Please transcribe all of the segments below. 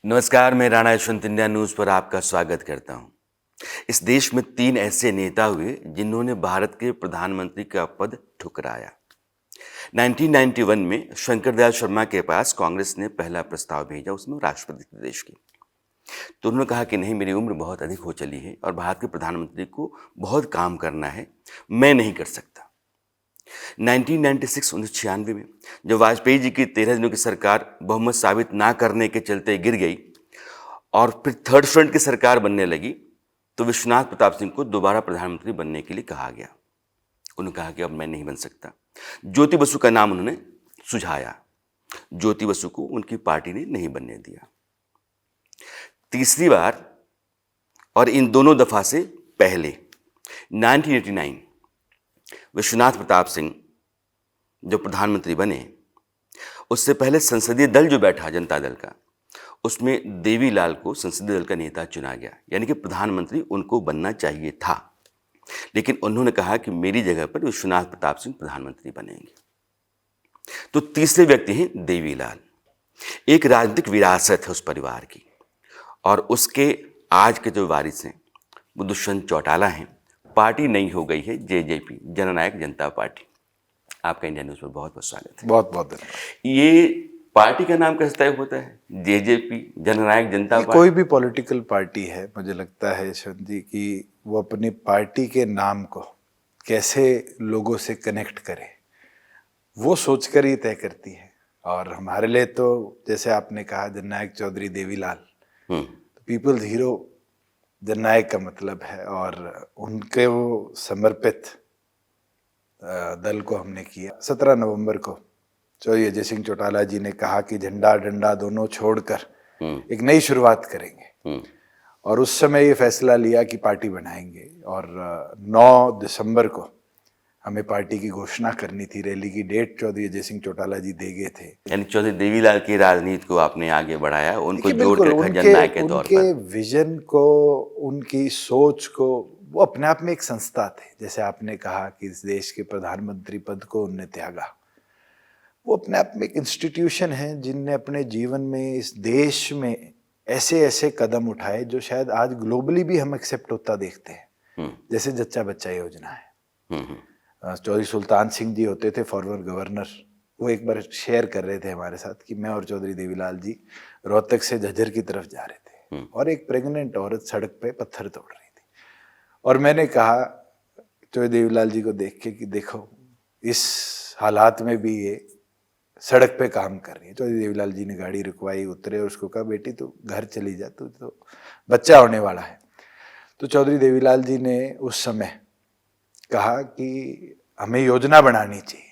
नमस्कार, मैं Rana Yashwant India news पर आपका स्वागत करता हूं। इस देश में 3 ऐसे नेता हुए जिन्होंने भारत के प्रधानमंत्री का पद ठुकराया। 1991 में शंकर दयाल शर्मा के पास कांग्रेस ने पहला प्रस्ताव भेजा, उसमें राष्ट्रपति देश की। तो उन्होंने कहा कि नहीं, मेरी उम्र बहुत अधिक हो चली है और भारत के प्रधानमंत्री को बहुत काम करना है, मैं नहीं कर सकता। 1996 में जब वाजपेयी जी की 13 दिनों की सरकार बहुमत साबित ना करने के चलते गिर गई और फिर थर्ड फ्रंट की सरकार बनने लगी, तो विश्वनाथ प्रताप सिंह को दोबारा प्रधानमंत्री बनने के लिए कहा गया। उन्होंने कहा कि अब मैं नहीं बन सकता। ज्योति बसु का नाम उन्होंने सुझाया। ज्योति बसु को उनकी पार्टी ने नहीं बनने दिया। तीसरी बार, और इन दोनों दफा से पहले 1989 विश्वनाथ प्रताप सिंह जो प्रधानमंत्री बने, उससे पहले संसदीय दल जो बैठा जनता दल का, उसमें देवीलाल को संसदीय दल का नेता चुना गया, यानी कि प्रधानमंत्री उनको बनना चाहिए था। लेकिन उन्होंने कहा कि मेरी जगह पर विश्वनाथ प्रताप सिंह प्रधानमंत्री बनेंगे। तो तीसरे व्यक्ति हैं देवीलाल। एक राजनीतिक विरासत है उस परिवार की, और उसके आज के जो वारिस हैं वो दुष्यंत चौटाला हैं। पार्टी नई हो गई है, जेजेपी, जननायक जनता पार्टी। आपका इंडिया न्यूज़ पर बहुत बहुत स्वागत है। बहुत बहुत धन्यवाद। ये पार्टी का नाम कैसे तय होता है, जेजेपी, जननायक जनता पार्टी? कोई भी पॉलिटिकल पार्टी है, मुझे लगता है यशवंत जी कि वो अपनी पार्टी के नाम को कैसे लोगों से कनेक्ट करे, वो सोचकर ही तय करती है। और हमारे लिए तो जैसे आपने कहा जननायक चौधरी देवीलाल, तो पीपल्स हीरो जननायक का मतलब है, और उनके वो समर्पित दल को हमने किया। 17 नवंबर को चौधरी अजय सिंह चौटाला जी ने कहा कि झंडा डंडा दोनों छोड़कर एक नई शुरुआत करेंगे, और उस समय ये फैसला लिया कि पार्टी बनाएंगे। और 9 दिसंबर को हमें पार्टी की घोषणा करनी थी। रैली की डेट चौधरी अजय सिंह चौटाला जी दे गए थे। यानी चौधरी देवीलाल की राजनीति को आपने आगे बढ़ाया, उनको जोड़ बिल्कुल, के रखा जननायक के तौर पर। उनके विजन को, उनकी सोच को, वो अपने आप में एक संस्था थे। जैसे आपने कहा कि इस देश के प्रधानमंत्री पद को उनने त्यागा, वो अपने आप में एक इंस्टीट्यूशन है जिनने अपने जीवन में इस देश में ऐसे ऐसे कदम उठाए जो शायद आज ग्लोबली भी हम एक्सेप्ट होता देखते हैं। जैसे जच्चा बच्चा योजना है। चौधरी सुल्तान सिंह जी होते थे फॉर्मर गवर्नर, वो एक बार शेयर कर रहे थे हमारे साथ कि मैं और चौधरी देवीलाल जी रोहतक से झज्जर की तरफ जा रहे थे, और एक प्रेग्नेंट औरत सड़क पे पत्थर तोड़ रही थी, और मैंने कहा चौधरी देवीलाल जी को देख के कि देखो इस हालात में भी ये सड़क पे काम कर रही है। चौधरी देवीलाल जी ने गाड़ी रुकवाई, उतरे और उसको कहा बेटी तू घर चली जा, तू तो बच्चा होने वाला है। तो चौधरी देवीलाल जी ने उस समय कहा कि हमें योजना बनानी चाहिए,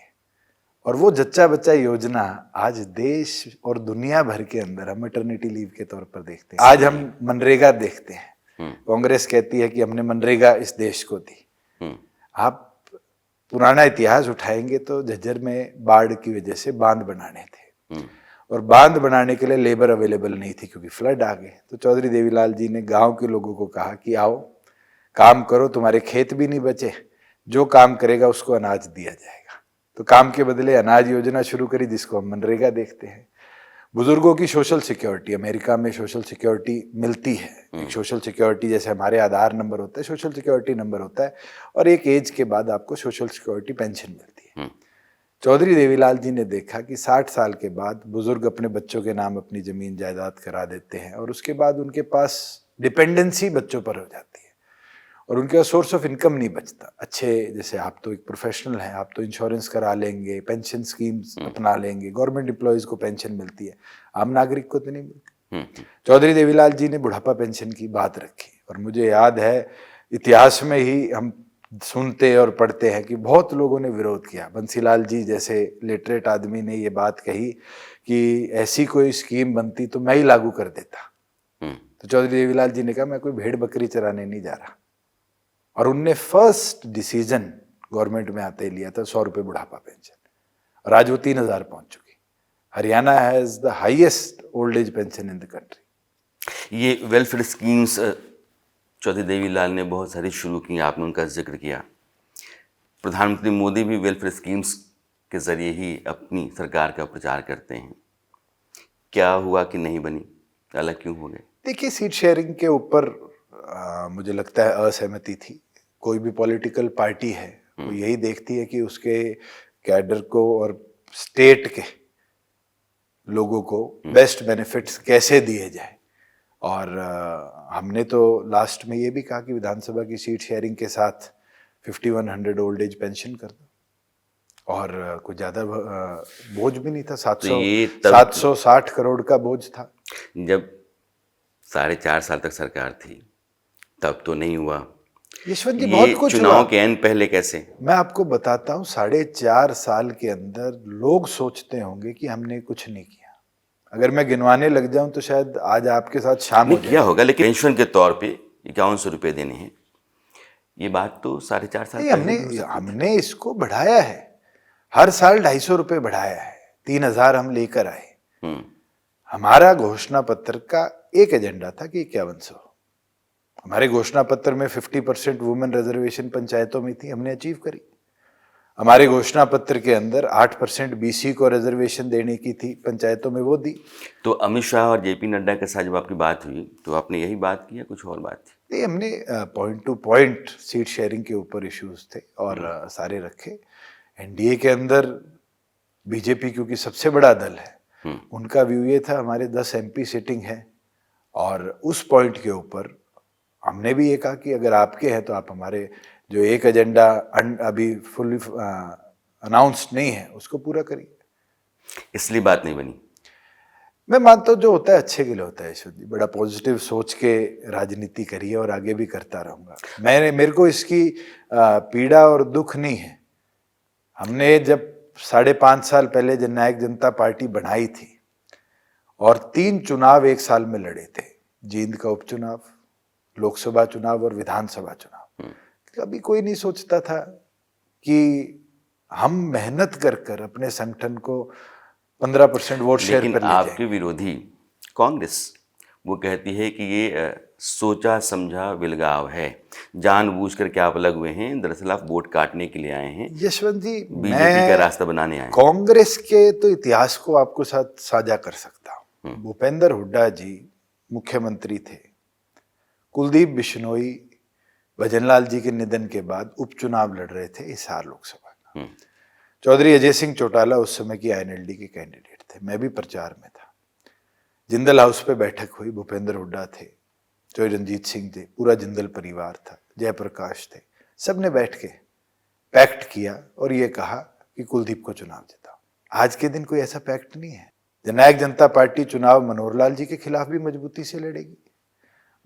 और वो जच्चा बच्चा योजना आज देश और दुनिया भर के अंदर हम मैटरनिटी लीव के तौर पर देखते हैं। आज हम मनरेगा देखते हैं। कांग्रेस कहती है कि हमने मनरेगा इस देश को दी। आप पुराना इतिहास उठाएंगे तो झज्जर में बाढ़ की वजह से बांध बनाने थे, और बांध बनाने के लिए लेबर अवेलेबल नहीं थी क्योंकि फ्लड आ गए। तो चौधरी देवीलाल जी ने गांव के लोगों को कहा कि आओ काम करो, तुम्हारे खेत भी नहीं बचे, जो काम करेगा उसको अनाज दिया जाएगा। तो काम के बदले अनाज योजना शुरू करी, जिसको हम मनरेगा देखते हैं। बुजुर्गों की सोशल सिक्योरिटी, अमेरिका में सोशल सिक्योरिटी मिलती है। एक सोशल सिक्योरिटी जैसे हमारे आधार नंबर होता है, सोशल सिक्योरिटी नंबर होता है, और एक एज के बाद आपको सोशल सिक्योरिटी पेंशन मिलती है। चौधरी देवीलाल जी ने देखा कि 60 साल के बाद बुजुर्ग अपने बच्चों के नाम अपनी जमीन जायदाद करा देते हैं, और उसके बाद उनके पास डिपेंडेंसी बच्चों पर हो जाती है, और उनके पास सोर्स ऑफ इनकम नहीं बचता। अच्छे, जैसे आप तो एक प्रोफेशनल हैं, आप तो इंश्योरेंस करा लेंगे, पेंशन स्कीम्स अपना लेंगे, गवर्नमेंट एम्प्लॉयज को पेंशन मिलती है, आम नागरिक को तो नहीं मिलती। चौधरी देवीलाल जी ने बुढ़ापा पेंशन की बात रखी, और मुझे याद है इतिहास में ही हम सुनते और पढ़ते हैं कि बहुत लोगों ने विरोध किया। बंसीलाल जी जैसे लिटरेट आदमी ने ये बात कही कि ऐसी कोई स्कीम बनती तो मैं ही लागू कर देता। तो चौधरी देवीलाल जी ने कहा मैं कोई भेड़ बकरी चराने नहीं जा रहा, और उनने फर्स्ट डिसीजन गवर्नमेंट में आते ही लिया था 100 रुपये बुढ़ापा पेंशन, और आज वो 3000 पहुंच चुकी। Haryana has the highest old age pension in the country. ये वेलफेयर स्कीम्स चौधरी देवीलाल ने बहुत सारी शुरू की, आपने उनका जिक्र किया। प्रधानमंत्री मोदी भी वेलफेयर स्कीम्स के जरिए ही अपनी सरकार का प्रचार करते हैं। क्या हुआ कि नहीं बनी? अलग क्यों हो गए? देखिए, सीट शेयरिंग के ऊपर मुझे लगता है असहमति थी। कोई भी पॉलिटिकल पार्टी है वो यही देखती है कि उसके कैडर को और स्टेट के लोगों को बेस्ट बेनिफिट्स कैसे दिए जाए। और हमने तो लास्ट में ये भी कहा कि विधानसभा की सीट शेयरिंग के साथ 5100 ओल्ड एज पेंशन कर दो। और कुछ ज़्यादा बोझ भी नहीं था, 760 करोड़ का बोझ था। जब 4.5 साल तक सरकार थी तब तो नहीं हुआ। यशवंत जी, ये बहुत कुछ चुनाव हुआ। के एन पहले कैसे? मैं आपको बताता हूँ, 4.5 साल के अंदर लोग सोचते होंगे कि हमने कुछ नहीं किया। अगर मैं गिनवाने लग जाऊं तो शायद आज आपके साथ शाम हो नहीं जाए। किया होगा, लेकिन पेंशन के तौर पे 5100 रुपये देने हैं, ये बात तो 4.5 साल नहीं, पहले भी हो सकती थी। हमने इसको बढ़ाया है। हर साल 250 रुपये बढ़ाया है, 3000 हम लेकर आए। हमारा घोषणा पत्र का एक एजेंडा था कि 5100। हमारे घोषणा पत्र में 50% वुमेन रिजर्वेशन पंचायतों में थी, हमने अचीव करी। हमारे घोषणा पत्र के अंदर 8% बीसी को रिजर्वेशन देने की थी पंचायतों में, वो दी। तो अमित शाह और जेपी नड्डा के साथ जब आपकी बात हुई तो आपने यही बात की या कुछ और बात थी? ये हमने point two point seat sharing के ऊपर इश्यूज थे और सारे रखे। एनडीए के अंदर बीजेपी क्योंकि सबसे बड़ा दल है, उनका व्यू ये था हमारे 10 एमपी सिटिंग है, और उस पॉइंट के ऊपर हमने भी ये कहा कि अगर आपके हैं तो आप हमारे जो एक एजेंडा अभी फुली अनाउंस्ड नहीं है उसको पूरा करिए। इसलिए बात नहीं बनी। मैं मानता हूँ जो होता है अच्छे के लिए होता है यशवंत जी। बड़ा पॉजिटिव सोच के राजनीति करिए और आगे भी करता रहूंगा। मेरे को इसकी पीड़ा और दुख नहीं है। हमने जब 5.5 साल पहले जननायक जनता पार्टी बनाई थी और 3 चुनाव एक साल में लड़े थे, जींद का उपचुनाव, लोकसभा चुनाव और विधानसभा चुनाव, कभी कोई नहीं सोचता था कि हम मेहनत कर अपने संगठन को 15% वोट शेयर कर ले जाए। आपके विरोधी कांग्रेस वो कहती है कि ये सोचा समझा विलगाव है, जानबूझकर क्या आप अलग हुए हैं, दरअसल आप वोट काटने के लिए आए हैं, यशवंत जी, बीजेपी का रास्ता बनाने आए हैं। कांग्रेस के तो इतिहास को आपको साथ साझा कर सकता हूँ। भूपेंद्र हुड्डा जी मुख्यमंत्री थे, कुलदीप बिश्नोई भजनलाल जी के निधन के बाद उपचुनाव लड़ रहे थे हिसार लोकसभा का। चौधरी अजय सिंह चौटाला उस समय की आईएनएलडी के कैंडिडेट थे, मैं भी प्रचार में था। जिंदल हाउस पे बैठक हुई, भूपेंद्र हुड्डा थे, चौधरी रंजीत सिंह थे, पूरा जिंदल परिवार था, जयप्रकाश थे, सब ने बैठ के पैक्ट किया और ये कहा कि कुलदीप को चुनाव जिताओ। आज के दिन कोई ऐसा पैक्ट नहीं है। जननायक जनता पार्टी चुनाव मनोहर लाल जी के खिलाफ भी मजबूती से लड़ेगी,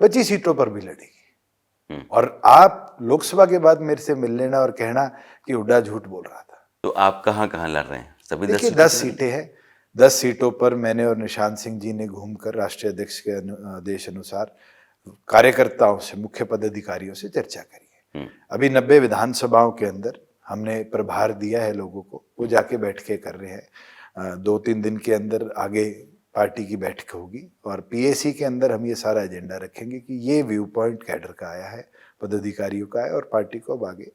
बची सीटों पर भी लड़ेगी। और आप लोकसभा के बाद मेरे से मिल लेना और कहना कि हुड्डा झूठ बोल रहा था। तो आप कहाँ कहाँ लड़ रहे हैं? सभी 10 सीटें हैं। 10 सीटों पर मैंने और निशांत सिंह जी ने घूमकर राष्ट्रीय अध्यक्ष के आदेश अनुसार कार्यकर्ताओं से, मुख्य पदाधिकारियों से चर्चा करी है। अभी 90 विधानसभाओं के अंदर हमने प्रभार दिया है लोगों को, वो जाके बैठ के कर रहे हैं। 2-3 दिन के अंदर आगे पार्टी की बैठक होगी और पीएसी के अंदर हम ये सारा एजेंडा रखेंगे कि ये व्यू पॉइंट कैडर का आया है, पदाधिकारियों का है, और पार्टी को अब आगे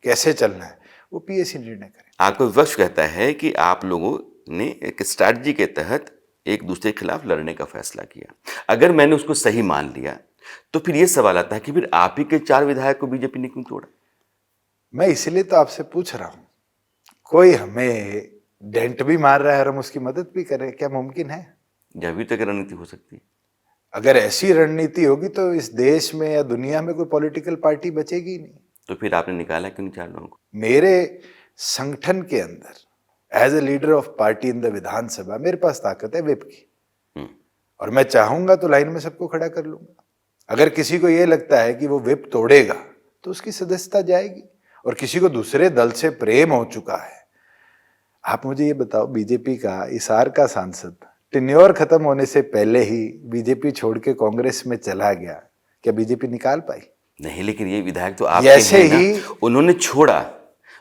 कैसे चलना है वो पीएसी निर्णय करे। आपका विपक्ष कहता है कि आप लोगों ने एक स्ट्रैटेजी के तहत एक दूसरे के खिलाफ लड़ने का फैसला किया। अगर मैंने उसको सही मान लिया तो फिर ये सवाल आता है कि फिर आप ही के 4 विधायक को बीजेपी ने क्यों तोड़ा? मैं इसलिए तो आपसे पूछ रहा हूं, कोई हमें डेंट भी मार रहा है और हम उसकी मदद भी करें, क्या मुमकिन है? यह भी तो एक रणनीति हो सकती है। अगर ऐसी रणनीति होगी तो इस देश में या दुनिया में कोई पॉलिटिकल पार्टी बचेगी ही नहीं। तो फिर आपने निकाला क्यों नहीं 4 लोगों को? मेरे संगठन के अंदर as a leader of party in the Vidhansabha मेरे पास ताकत है विप की, और मैं चाहूंगा तो लाइन में सबको खड़ा कर लूंगा। अगर किसी को यह लगता है कि वो विप तोड़ेगा तो उसकी सदस्यता जाएगी, और किसी को दूसरे दल से प्रेम हो चुका है। आप मुझे ये बताओ, बीजेपी का हिसार का सांसद टेन्योर खत्म होने से पहले ही बीजेपी छोड़ के कांग्रेस में चला गया, क्या बीजेपी निकाल पाई? नहीं, लेकिन ये विधायक तो आपके हैं ना, उन्होंने छोड़ा।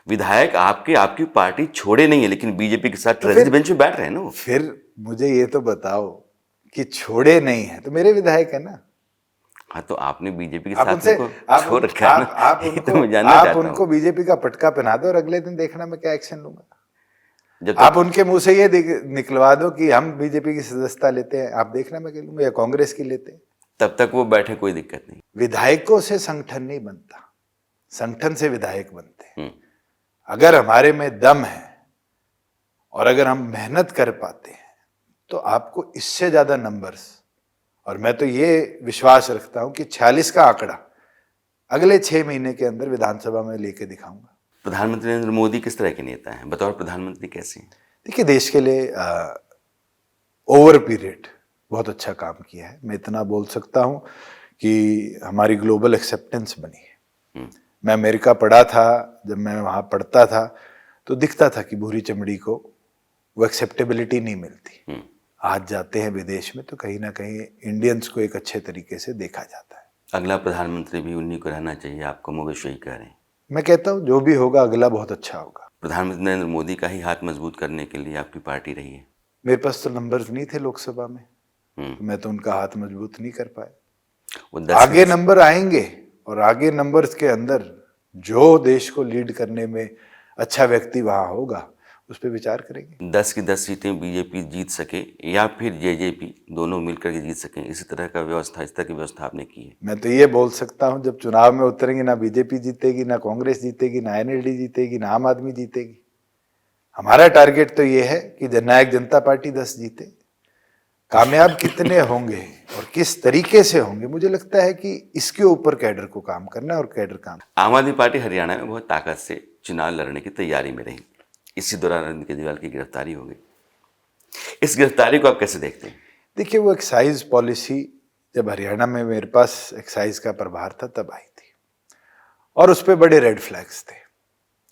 विधायक आपकी पार्टी छोड़े नहीं है, लेकिन बीजेपी के साथ ट्रेजरी बेंच में बैठ रहे हैं ना। फिर मुझे ये तो बताओ कि छोड़े नहीं है तो मेरे विधायक है ना। हाँ, तो आपने बीजेपी के साथ छोड़ रखा है ना। आप उनको बीजेपी का पटका पहना दो और अगले दिन देखना मैं क्या एक्शन लूंगा। जब आप उनके मुंह से ये निकलवा दो कि हम बीजेपी की सदस्यता लेते हैं, आप देखना मैं कह लूंगा, या कांग्रेस की लेते हैं। तब तक वो बैठे, कोई दिक्कत नहीं। विधायकों से संगठन नहीं बनता, संगठन से विधायक बनते हैं। अगर हमारे में दम है और अगर हम मेहनत कर पाते हैं तो आपको इससे ज्यादा नंबर्स, और मैं तो ये विश्वास रखता हूं कि 46 का आंकड़ा अगले 6 महीने के अंदर विधानसभा में लेके दिखाऊंगा। प्रधानमंत्री नरेंद्र मोदी किस तरह के नेता हैं? बतौर प्रधानमंत्री कैसे हैं? देखिए, देश के लिए ओवर पीरियड बहुत अच्छा काम किया है। मैं इतना बोल सकता हूं कि हमारी ग्लोबल एक्सेप्टेंस बनी है। मैं अमेरिका पढ़ा था, जब मैं वहां पढ़ता था तो दिखता था कि भूरी चमड़ी को वो एक्सेप्टेबिलिटी नहीं मिलती। आज जाते हैं विदेश में तो कहीं ना कहीं इंडियंस को एक अच्छे तरीके से देखा जाता है। अगला प्रधानमंत्री भी उन्हीं को रहना चाहिए, आपको मोगेश यही कह रहे हैं? मैं कहता हूँ जो भी होगा अगला बहुत अच्छा होगा। प्रधानमंत्री नरेंद्र मोदी का ही हाथ मजबूत करने के लिए आपकी पार्टी रही है। मेरे पास तो नंबर्स नहीं थे लोकसभा में, तो मैं तो उनका हाथ मजबूत नहीं कर पाया। वो आगे नंबर आएंगे और आगे नंबर्स के अंदर जो देश को लीड करने में अच्छा व्यक्ति वहां होगा उस पर विचार करेंगे। 10 की 10 सीटें बीजेपी जीत सके या फिर जेजेपी दोनों मिलकर के जीत सकें, इसी तरह का व्यवस्था, इस तरह की व्यवस्था आपने की है? मैं तो ये बोल सकता हूं, जब चुनाव में उतरेंगे ना बीजेपी जीतेगी, ना कांग्रेस जीतेगी, ना एनएलडी जीतेगी, ना आम आदमी जीतेगी। हमारा टारगेट तो ये है कि जननायक जनता पार्टी 10 जीते। कामयाब कितने होंगे और किस तरीके से होंगे, मुझे लगता है कि इसके ऊपर कैडर को काम करना है और कैडर काम। आम आदमी पार्टी हरियाणा में बहुत ताकत से चुनाव लड़ने की तैयारी में रही। इसी दौरान अरविंद केजरीवाल की गिरफ्तारी हो गई। इस गिरफ्तारी को आप कैसे देखते हैं? देखिए, वो एक्साइज पॉलिसी जब हरियाणा में मेरे पास एक्साइज का प्रभार था तब आई थी, और उस पर बड़े रेड फ्लैग्स थे,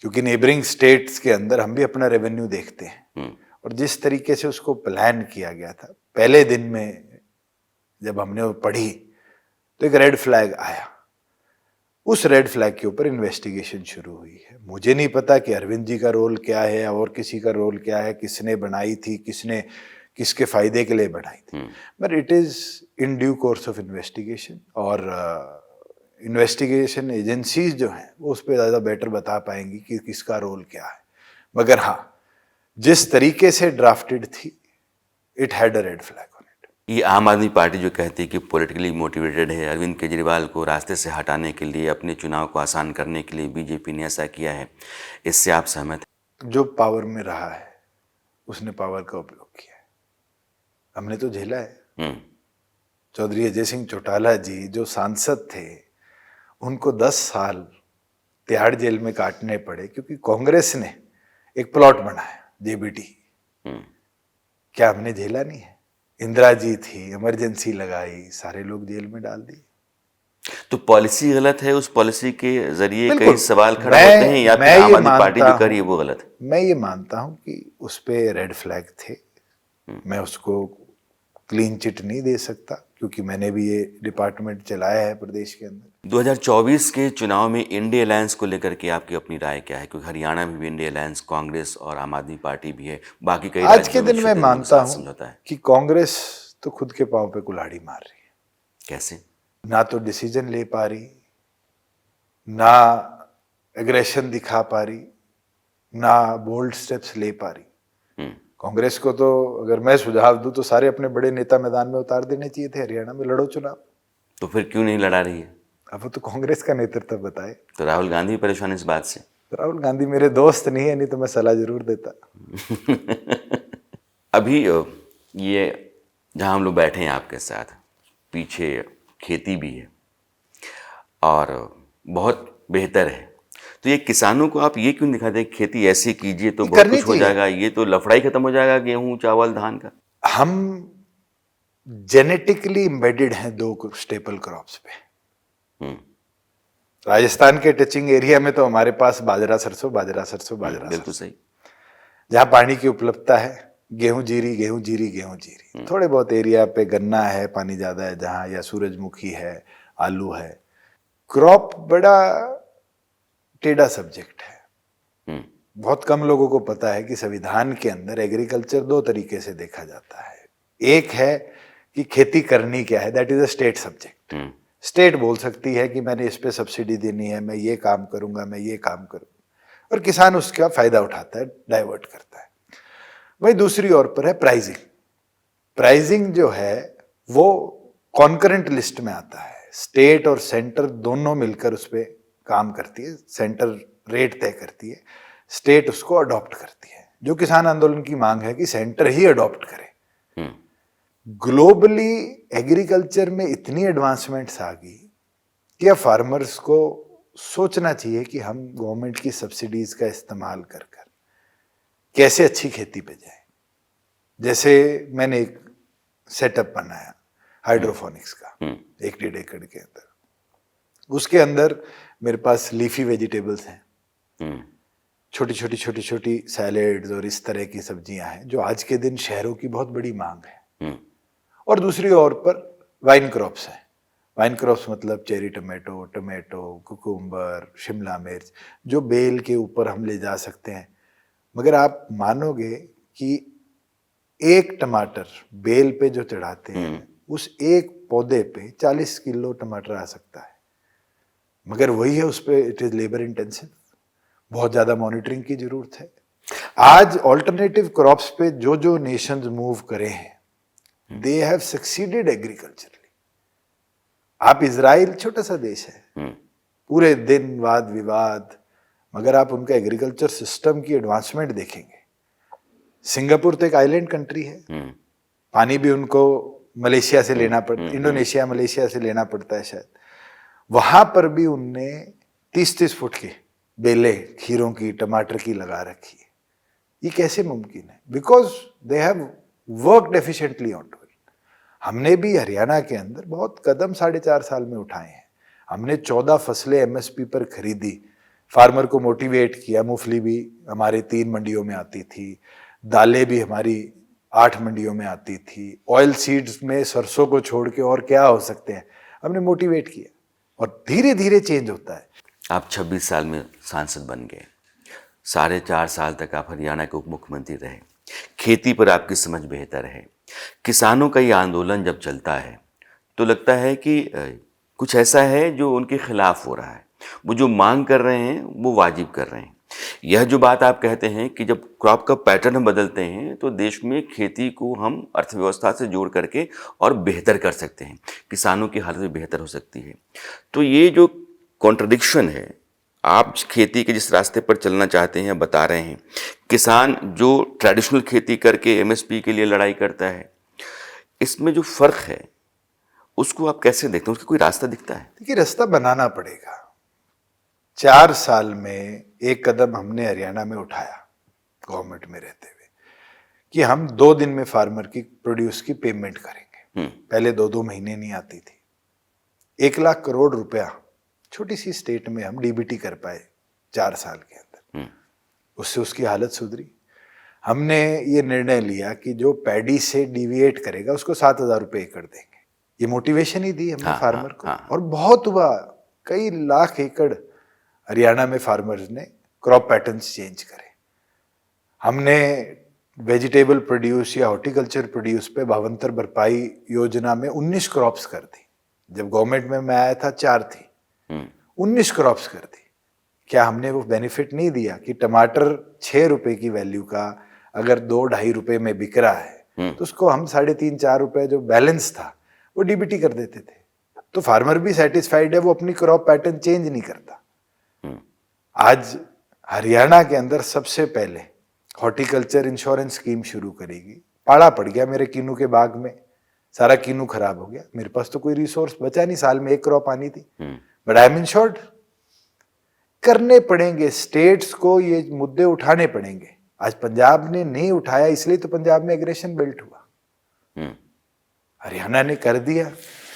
क्योंकि नेबरिंग स्टेट्स के अंदर हम भी अपना रेवेन्यू देखते हैं, और जिस तरीके से उसको प्लान किया गया था, पहले दिन में जब हमने वो पढ़ी तो एक रेड फ्लैग आया। उस रेड फ्लैग के ऊपर इन्वेस्टिगेशन शुरू हुई है। मुझे नहीं पता कि अरविंद जी का रोल क्या है और किसी का रोल क्या है, किसने बनाई थी, किसने किसके फायदे के लिए बनाई थी, but it is in due course of investigation, और इन्वेस्टिगेशन एजेंसीज जो हैं वो उस पर ज़्यादा बेटर बता पाएंगी कि किसका रोल क्या है। मगर हाँ, जिस तरीके से ड्राफ्टेड थी, it had a red flag on it. ये आम आदमी पार्टी जो कहती है कि पॉलिटिकली मोटिवेटेड है, अरविंद केजरीवाल को रास्ते से हटाने के लिए, अपने चुनाव को आसान करने के लिए बीजेपी ने ऐसा किया है, इससे आप सहमत हैं? जो पावर में रहा है उसने पावर का उपयोग किया है, हमने तो झेला है। चौधरी अजय सिंह चौटाला जी जो सांसद थे, उनको 10 साल तिहाड़ जेल में काटने पड़े क्योंकि कांग्रेस ने एक प्लॉट बनाया जेबीटी। क्या हमने झेला नहीं है? इंदिरा जी थी, इमरजेंसी लगाई, सारे लोग जेल में डाल दिए। तो पॉलिसी गलत है, उस पॉलिसी के जरिए बिल्कुल। कई सवाल खड़े होते हैं, या फिर आम आदमी पार्टी जो कर रही है वो गलत है? मैं ये मानता हूं कि उस पे रेड फ्लैग थे। मैं उसको क्लीन चिट नहीं दे सकता क्योंकि मैंने भी ये डिपार्टमेंट चलाया है प्रदेश के अंदर। 2024 के चुनाव में इंडिया अलायंस को लेकर के आपकी अपनी राय क्या है? क्योंकि हरियाणा में भी इंडिया अलायंस, कांग्रेस और आम आदमी पार्टी भी है, बाकी कई आज के दिन मैं मानता हूं कि कांग्रेस तो खुद के पांव पे कुल्हाड़ी मार रही है। कैसे? ना तो डिसीजन ले पा रही, ना एग्रेशन दिखा रही, ना बोल्ड स्टेप्स ले पा रही। कांग्रेस को तो अगर मैं सुझाव दूं तो सारे अपने बड़े नेता मैदान में उतार देने चाहिए थे, हरियाणा में लड़ो चुनाव। तो फिर क्यों नहीं लड़ा रही है? अब वो तो कांग्रेस का नेतृत्व बताए। तो राहुल गांधी परेशान इस बात से? तो राहुल गांधी मेरे दोस्त नहीं है, नहीं तो मैं सलाह जरूर देता। अभी ये जहां हम लोग बैठे हैं आपके साथ, पीछे खेती भी है और बहुत बेहतर है, तो ये किसानों को आप ये क्यों दिखाते हैं खेती ऐसी कीजिए तो बहुत कुछ हो जाएगा, ये तो लफड़ाई खत्म हो जाएगा गेहूं चावल धान का? हम जेनेटिकली एम्बेडेड हैं 2 स्टेपल क्रॉप्स पे। राजस्थान के टचिंग एरिया में तो हमारे पास बाजरा सरसों, बाजरा सरसों, बाजरा बिल्कुल सही। जहां पानी की उपलब्धता है, गेहूं जीरी, गेहूं जीरी, गेहूं जीरी। थोड़े बहुत एरिया पे गन्ना है, पानी ज्यादा है जहां, या सूरजमुखी है, आलू है। क्रॉप बड़ा टेढ़ा सब्जेक्ट है। बहुत कम लोगों को पता है कि संविधान के अंदर एग्रीकल्चर 2 तरीके से देखा जाता है। एक है कि खेती करनी क्या है, that is a state subject. State बोल सकती है कि मैंने इस पे सब्सिडी देनी है, मैं ये काम करूंगा, मैं ये काम करूंगा, और किसान उसका फायदा उठाता है, डाइवर्ट करता है। वही दूसरी ओर पर है प्राइजिंग। प्राइजिंग जो है वो कॉन्करेंट लिस्ट में आता है, स्टेट और सेंटर दोनों मिलकर उस पर काम करती है। सेंटर रेट तय करती है, स्टेट उसको अडॉप्ट करती है। जो किसान आंदोलन की मांग है कि सेंटर ही अडॉप्ट करे। ग्लोबली एग्रीकल्चर में इतनी एडवांसमेंट्स आ गई कि अब फार्मर्स को सोचना चाहिए कि हम गवर्नमेंट की सब्सिडीज का इस्तेमाल कर कर कैसे अच्छी खेती पे जाए। जैसे मैंने एक सेटअप बनाया हाइड्रोफोनिक्स का 1-1.5 एकड़ के अंदर। उसके अंदर मेरे पास लीफी वेजिटेबल्स हैं, छोटी छोटी सैलेड्स और इस तरह की सब्जियां हैं जो आज के दिन शहरों की बहुत बड़ी मांग है। और दूसरी ओर पर वाइन क्रॉप्स हैं। वाइन क्रॉप्स मतलब cherry tomato, tomato, cucumber, Shimla मिर्च, जो बेल के ऊपर हम ले जा सकते हैं। मगर आप मानोगे कि एक टमाटर बेल पे जो चढ़ाते हैं उस एक पौधे पे 40 किलो टमाटर आ सकता है। मगर वही है, उस पे इट इज लेबर इंटेंसिव, बहुत ज्यादा मॉनिटरिंग की जरूरत है। आज ऑल्टरनेटिव क्रॉप्स पे जो जो नेशंस मूव करे हैं, दे हैव सक्सीडेड एग्रीकल्चरली। आप इजराइल छोटा सा देश है, पूरे दिन वाद विवाद, मगर आप उनका एग्रीकल्चर सिस्टम की एडवांसमेंट देखेंगे। सिंगापुर तो एक आइलैंड कंट्री है, पानी भी उनको मलेशिया से लेना पड़ता, इंडोनेशिया मलेशिया से लेना पड़ता है शायद। वहां पर भी उनने 30-30 फुट की बेलें खीरों की, टमाटर की लगा रखी है। ये कैसे मुमकिन है? Because they have worked efficiently on to it. हमने भी हरियाणा के अंदर बहुत कदम 4.5 साल में उठाए हैं। हमने 14 फसलें एमएसपी पर खरीदी, फार्मर को मोटिवेट किया। मूंगफली भी हमारे 3 मंडियों में आती थी, दालें भी हमारी 8 मंडियों में आती थी, ऑयल सीड्स में सरसों को छोड़ के और क्या हो सकते हैं, हमने मोटिवेट किया और धीरे धीरे चेंज होता है। आप 26 साल में सांसद बन गए, 4.5 साल तक आप हरियाणा के उप मुख्यमंत्री रहे, खेती पर आपकी समझ बेहतर है। किसानों का ये आंदोलन जब चलता है तो लगता है कि कुछ ऐसा है जो उनके खिलाफ हो रहा है, वो जो मांग कर रहे हैं वो वाजिब कर रहे हैं। यह जो बात आप कहते हैं कि जब क्रॉप का पैटर्न हम बदलते हैं तो देश में खेती को हम अर्थव्यवस्था से जोड़ करके और बेहतर कर सकते हैं, किसानों की हालत भी बेहतर हो सकती है। तो ये जो कॉन्ट्रडिक्शन है, आप खेती के जिस रास्ते पर चलना चाहते हैं बता रहे हैं, किसान जो ट्रेडिशनल खेती करके एमएसपी के लिए लड़ाई करता है, इसमें जो फ़र्क है उसको आप कैसे देखते हैं? उसका कोई रास्ता दिखता है? देखिए, रास्ता बनाना पड़ेगा। 4 साल में एक कदम हमने हरियाणा में उठाया गवर्नमेंट में रहते हुए कि हम 2 दिन में फार्मर की प्रोड्यूस की पेमेंट करेंगे। पहले 2-2 महीने नहीं आती थी। 1 लाख करोड़ रुपया छोटी सी स्टेट में हम डीबीटी कर पाए 4 साल के अंदर। उससे उसकी हालत सुधरी। हमने ये निर्णय लिया कि जो पैडी से डिविएट करेगा उसको 7,000 रुपये एकड़ देंगे। ये मोटिवेशन ही दी हमने फार्मर को। और बहुत हुआ, कई लाख एकड़ हरियाणा में फार्मर्स ने क्रॉप पैटर्न्स चेंज करे। हमने वेजिटेबल प्रोड्यूस या हॉर्टिकल्चर प्रोड्यूस पे भावांतर भरपाई योजना में 19 क्रॉप्स कर दी। जब गवर्नमेंट में मैं आया था 4 थी, 19 क्रॉप्स कर दी। क्या हमने वो बेनिफिट नहीं दिया कि टमाटर 6 रुपए की वैल्यू का अगर 2-2.5 रुपए में बिक रहा है तो उसको हम 3.5-4 रुपए जो बैलेंस था वो डीबीटी कर देते थे। तो फार्मर भी सेटिस्फाइड है, वो अपनी क्रॉप पैटर्न चेंज नहीं करता। आज हरियाणा के अंदर सबसे पहले हॉर्टिकल्चर इंश्योरेंस स्कीम शुरू करेगी। पाड़ा पड़ गया मेरे किन्नू के बाग में, सारा किन्नू खराब हो गया। मेरे पास तो कोई रिसोर्स बचा नहीं, साल में 1 क्रॉप आनी थी, बट आई एम इंश्योर्ड। करने पड़ेंगे स्टेट्स को, ये मुद्दे उठाने पड़ेंगे। आज पंजाब ने नहीं उठाया, इसलिए तो पंजाब में एग्रेशन बिल्ट हुआ। हरियाणा ने कर दिया।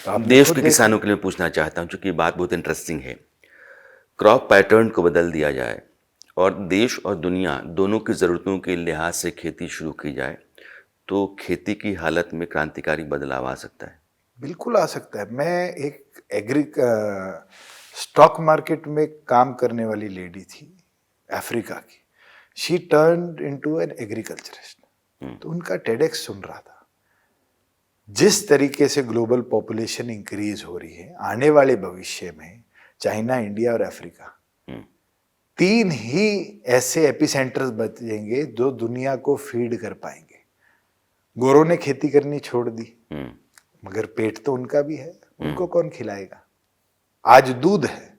तो देश के किसानों के लिए पूछना चाहता हूं, क्योंकि बात बहुत इंटरेस्टिंग है। क्रॉप पैटर्न को बदल दिया जाए और देश और दुनिया दोनों की ज़रूरतों के लिहाज से खेती शुरू की जाए तो खेती की हालत में क्रांतिकारी बदलाव आ सकता है। बिल्कुल आ सकता है। मैं एक स्टॉक मार्केट में काम करने वाली लेडी थी अफ्रीका की, she turned into an agriculturalist. तो उनका टेडेक्स सुन रहा था। जिस तरीके से ग्लोबल पॉपुलेशन इंक्रीज हो रही है, आने वाले भविष्य में चाइना, इंडिया और अफ्रीका 3 ही ऐसे एपिसेंटर्स बचेंगे जो दुनिया को फीड कर पाएंगे। गोरों ने खेती करनी छोड़ दी, मगर पेट तो उनका भी है, उनको कौन खिलाएगा? आज दूध है,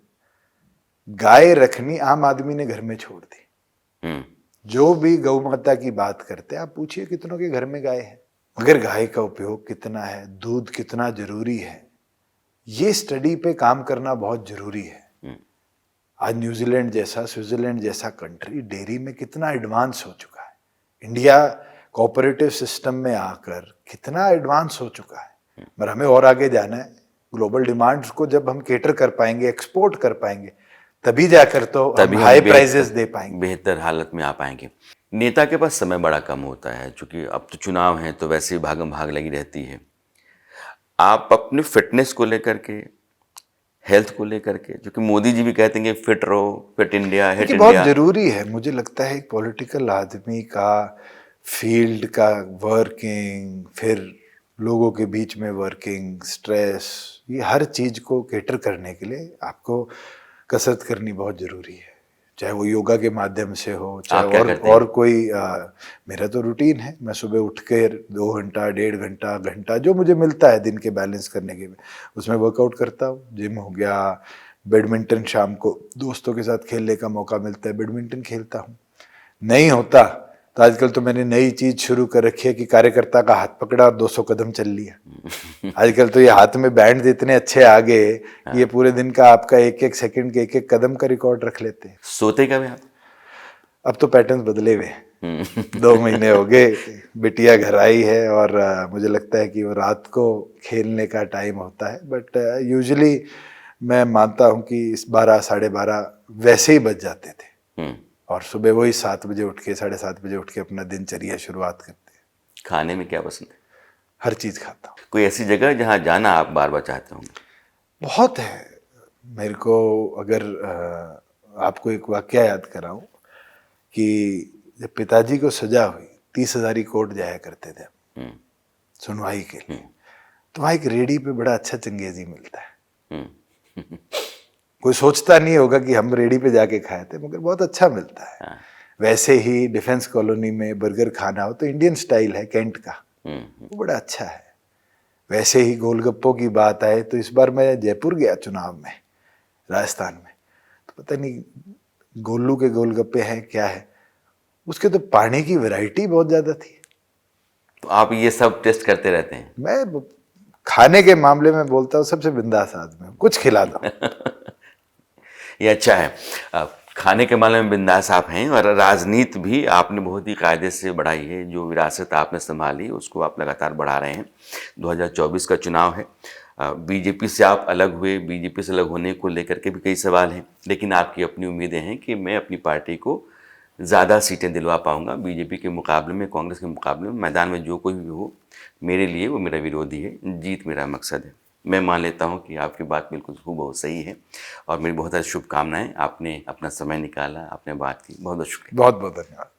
गाय रखनी आम आदमी ने घर में छोड़ दी। जो भी गौ माता की बात करते हैं, आप पूछिए कितनों के घर में गाय है, मगर गाय का उपयोग कितना है, दूध कितना जरूरी है, ये स्टडी पे काम करना बहुत जरूरी है। आज न्यूजीलैंड जैसा, स्विट्जरलैंड जैसा कंट्री डेयरी में कितना एडवांस हो चुका है। इंडिया कोऑपरेटिव सिस्टम में आकर कितना एडवांस हो चुका है, पर हमें और आगे जाना है। ग्लोबल डिमांड्स को जब हम केटर कर पाएंगे, एक्सपोर्ट कर पाएंगे, तभी जाकर तो हम हाई प्राइजेस दे पाएंगे, बेहतर हालत में आ पाएंगे। नेता के पास समय बड़ा कम होता है, क्योंकि अब तो चुनाव है तो वैसे ही भागम भाग लगी रहती है। आप अपने फिटनेस को लेकर के, हेल्थ को लेकर के, जो कि मोदी जी भी कहते हैं फिट रहो, फिट इंडिया, हिट इंडिया, बहुत जरूरी है। मुझे लगता है एक पॉलिटिकल आदमी का फील्ड का वर्किंग, फिर लोगों के बीच में वर्किंग, स्ट्रेस, ये हर चीज को केटर करने के लिए आपको कसरत करनी बहुत जरूरी है। चाहे वो योगा के माध्यम से हो, चाहे और कोई मेरा तो रूटीन है, मैं सुबह उठ कर 2 घंटा, 1.5 घंटा, घंटा जो मुझे मिलता है दिन के बैलेंस करने के, उसमें वर्कआउट करता हूँ। जिम हो गया, बैडमिंटन शाम को दोस्तों के साथ खेलने का मौका मिलता है, बैडमिंटन खेलता हूँ। नहीं होता तो आजकल तो मैंने नई चीज शुरू कर रखी है कि कार्यकर्ता का हाथ पकड़ा और 200 कदम चल लिया। आजकल तो ये हाथ में बैंड इतने अच्छे आ गए कि ये पूरे दिन का आपका 1-1 सेकंड के 1-1 कदम का रिकॉर्ड रख लेते हैं। सोते कब आप? अब तो पैटर्न बदले हुए 2 महीने हो गए, बिटिया घर आई है और मुझे लगता है कि वो रात को खेलने का टाइम होता है। बट यूजुअली मैं मानता हूँ कि 12, 12:30 वैसे ही बज जाते थे, और सुबह वही 7 बजे उठ के, 7:30 बजे उठ के अपना दिनचर्या शुरुआत करते हैं। खाने में क्या पसंद है? हर चीज खाता हूँ। कोई ऐसी जगह जहाँ जाना आप बार बार चाहते होंगे? बहुत है मेरे को। अगर आपको एक वाकया याद कराऊं कि जब पिताजी को सजा हुई, 30,000 कोर्ट जाया करते थे सुनवाई के लिए, तो वहाँ एक रेडी पे बड़ा अच्छा चंगेजी मिलता है। कोई सोचता नहीं होगा कि हम रेडी पे जाके खाए थे, मगर बहुत अच्छा मिलता है। वैसे ही डिफेंस कॉलोनी में बर्गर खाना हो तो इंडियन स्टाइल है, कैंट का, वो बड़ा अच्छा है। वैसे ही गोलगप्पों की बात आए तो इस बार मैं जयपुर गया चुनाव में, राजस्थान में, तो पता नहीं गोलू के गोलगप्पे हैं क्या है, उसके तो पानी की वैरायटी बहुत ज्यादा थी। तो आप ये सब टेस्ट करते रहते हैं? मैं खाने के मामले में बोलता हूँ सबसे बिंदास आदमी हूँ, कुछ खिला दो। ये अच्छा है, खाने के मामले में बिंदास आप हैं, और राजनीति भी आपने बहुत ही कायदे से बढ़ाई है। जो विरासत आपने संभाली उसको आप लगातार बढ़ा रहे हैं। 2024 का चुनाव है, बीजेपी से आप अलग हुए, बीजेपी से अलग होने को लेकर के भी कई सवाल हैं, लेकिन आपकी अपनी उम्मीदें हैं कि मैं अपनी पार्टी को ज़्यादा सीटें दिलवा पाऊंगा। बीजेपी के मुकाबले में, कांग्रेस के मुकाबले में मैदान में जो कोई भी हो, मेरे लिए वो मेरा विरोधी है, जीत मेरा मकसद है। मैं मान लेता हूं कि आपकी बात बिल्कुल बहुत सही है, और मेरी बहुत सारी शुभकामनाएं। आपने अपना समय निकाला, आपने बात की, बहुत बहुत शुक्रिया। बहुत बहुत धन्यवाद।